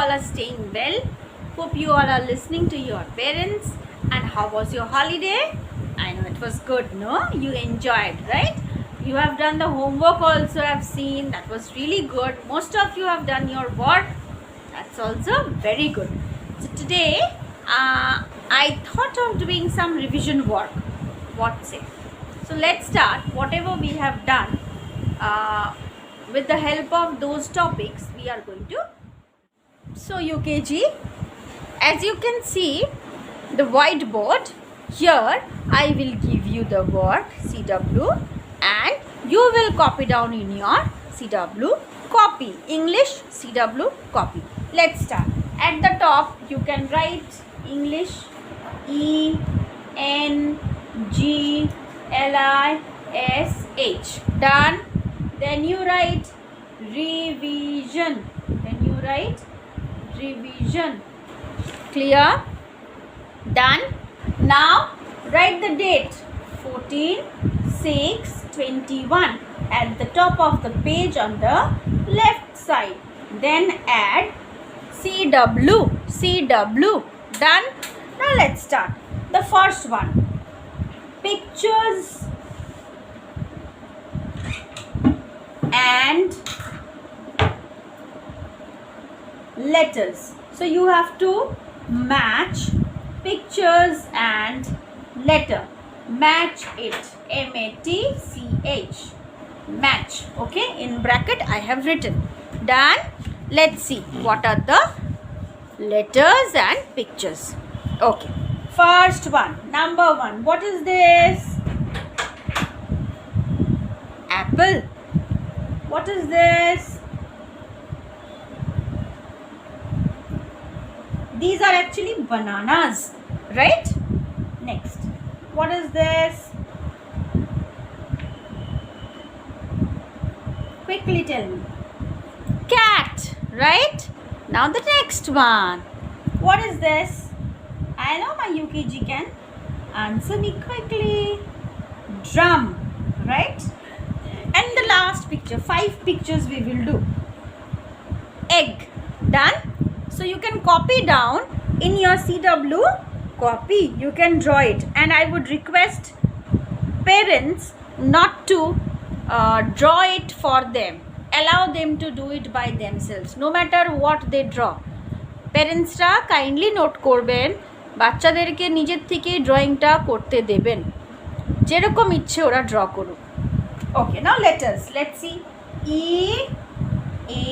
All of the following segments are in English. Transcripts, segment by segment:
all are staying well. Hope you all are listening to your parents. And how was your holiday? I know it was good, no? You enjoyed, right? You have done the homework also, I've seen. That was really good. Most of you have done your work. That's also very good. So today, I thought of doing some revision work. What say? So let's start. Whatever we have done, with the help of those topics, we are going to. So UKG, as you can see, the whiteboard, here I will give you the word CW and you will copy down in your CW copy, English CW copy. Let's start. At the top you can write English ENGLISH. Done. Then you write revision. Revision. Clear? Done. Now write the date 14/6/21 at the top of the page on the left side. Then add CW. Done. Now let's start. The first one, pictures and letters. So you have to match pictures and letter. Match it. MATCH. Match. Okay. In bracket I have written. Done. Let's see what are the letters and pictures. Okay. First one. Number one. What is this? Apple. What is this? These are actually bananas, right? Next, what is this? Quickly tell me. Cat, right? Now the next one. What is this? I know my UKG can answer me quickly. Drum, right? And the last picture, 5 pictures we will do. Egg, done? So you can copy down in your CW copy. You can draw it. And I would request parents not to draw it for them. Allow them to do it by themselves. No matter what they draw. Parents ra kindly note করবেন বাচ্চাদেরকে নিজের থেকে ড্রয়িংটা করতে দেবেন যেরকম ইচ্ছে ওরা ড্র করুক Okay, now letters. Let's see. E, A,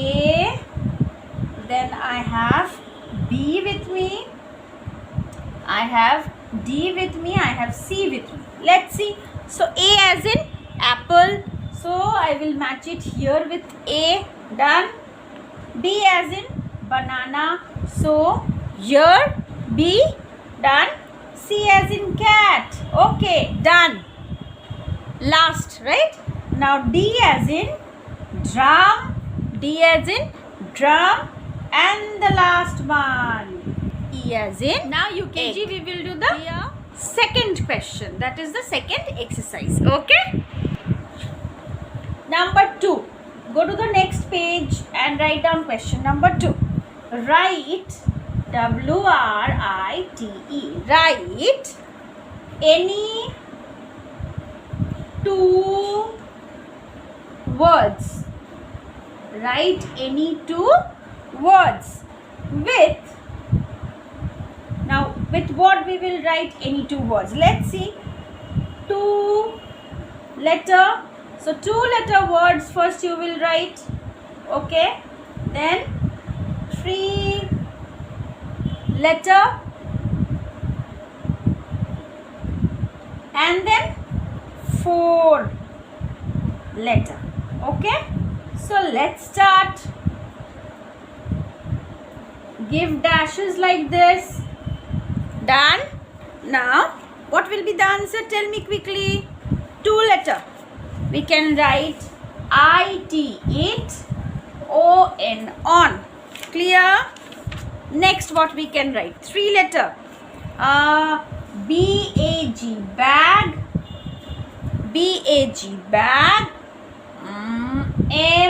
then I have B with me. I have D with me. I have C with me. Let's see. So A as in apple. So I will match it here with A. Done. B as in banana. So here B. Done. C as in cat. Okay, done. Last, right? Now D as in drum. D as in drum. And the last one, E as in. Now UKG, we will do the second question. That is the second exercise. Okay. Number 2. Go to the next page and write down question number 2. Write WRITE. Write any 2 words. Write any 2 words with. Now with what we will write any 2 words? Let's see. 2 letter. So 2 letter words first you will write. Okay. Then 3 letter. And then 4 letter. Okay. So let's start. Give dashes like this. Done. Now what will be the answer? Tell me quickly. 2 letter. We can write IT, it, ON, on. Clear? Next what we can write? 3 letter. BAG, bag. BAG, bag.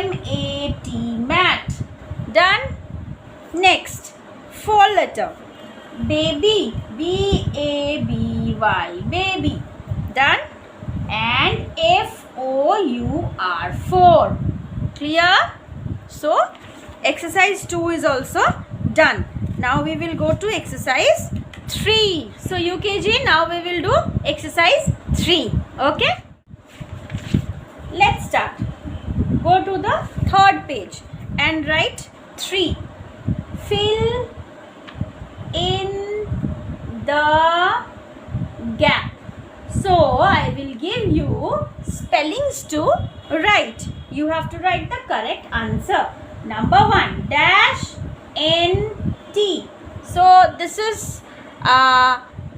MAT, mat. Done. Next, 4 letter. Baby, B-A-B-Y, baby. Done. And F-O-U-R, 4. Clear? So, exercise 2 is also done. Now we will go to exercise 3. So, UKG, now we will do exercise 3. Okay? Let's start. Go to the 3rd page and write 3. Fill in the gap. So, I will give you spellings to write. You have to write the correct answer. Number 1, dash N-T. So, this is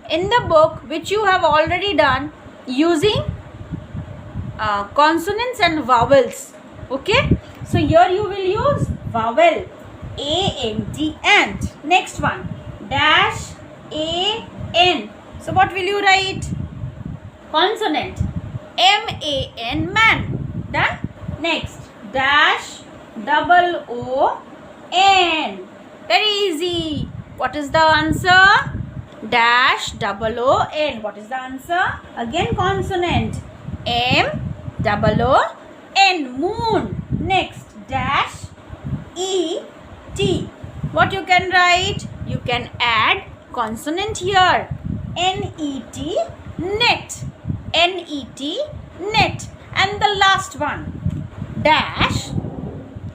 in the book which you have already done using consonants and vowels. Okay. So, here you will use vowel A-N-T, ant. Next one, dash A-N. So, what will you write? Consonant M-A-N, man. Done. Next, dash O-O-N. Very easy. What is the answer? Dash O-O-N. What is the answer? Again consonant M-O-O-N, moon. Next, dash E-T. What you can write? You can add consonant here. N-E-T, net. N-E-T, net. And the last one, dash.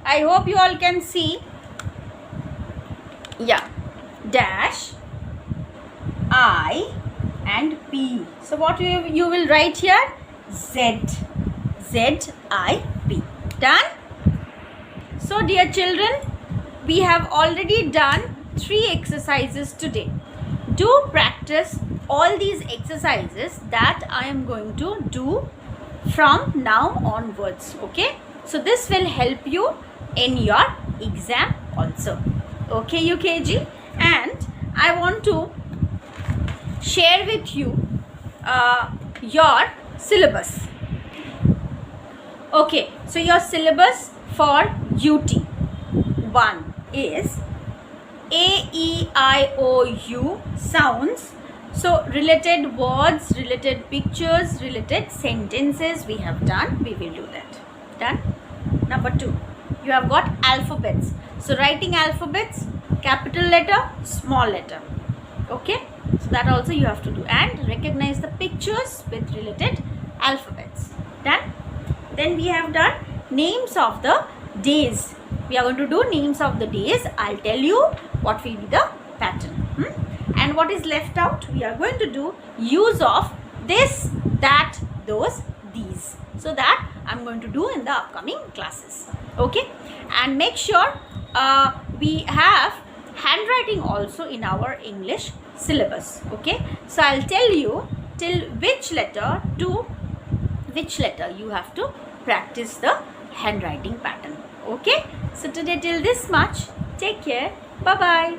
I hope you all can see. Yeah. Dash I and P. So what you will write here? Z. Z-I-P. Done? So dear children, we have already done 3 exercises today. Do practice all these exercises that I am going to do from now onwards. Okay? So this will help you in your exam also. Okay, UKG? And I want to share with you your syllabus. Okay, so your syllabus for UT 1 is A-E-I-O-U sounds. So related words, related pictures, related sentences we have done. We will do that. Done? Number 2, you have got alphabets. So writing alphabets, capital letter, small letter. Okay? So that also you have to do. And recognize the pictures with related alphabets. Done? Then we have done names of the days. We are going to do names of the days. I'll tell you what will be the pattern. And what is left out? We are going to do use of this, that, those, these. So that I'm going to do in the upcoming classes. Okay? And make sure we have handwriting also in our English syllabus. Okay? So I'll tell you till which letter to which letter you have to practice the handwriting pattern. Okay? So today till this much. Take care. Bye-bye.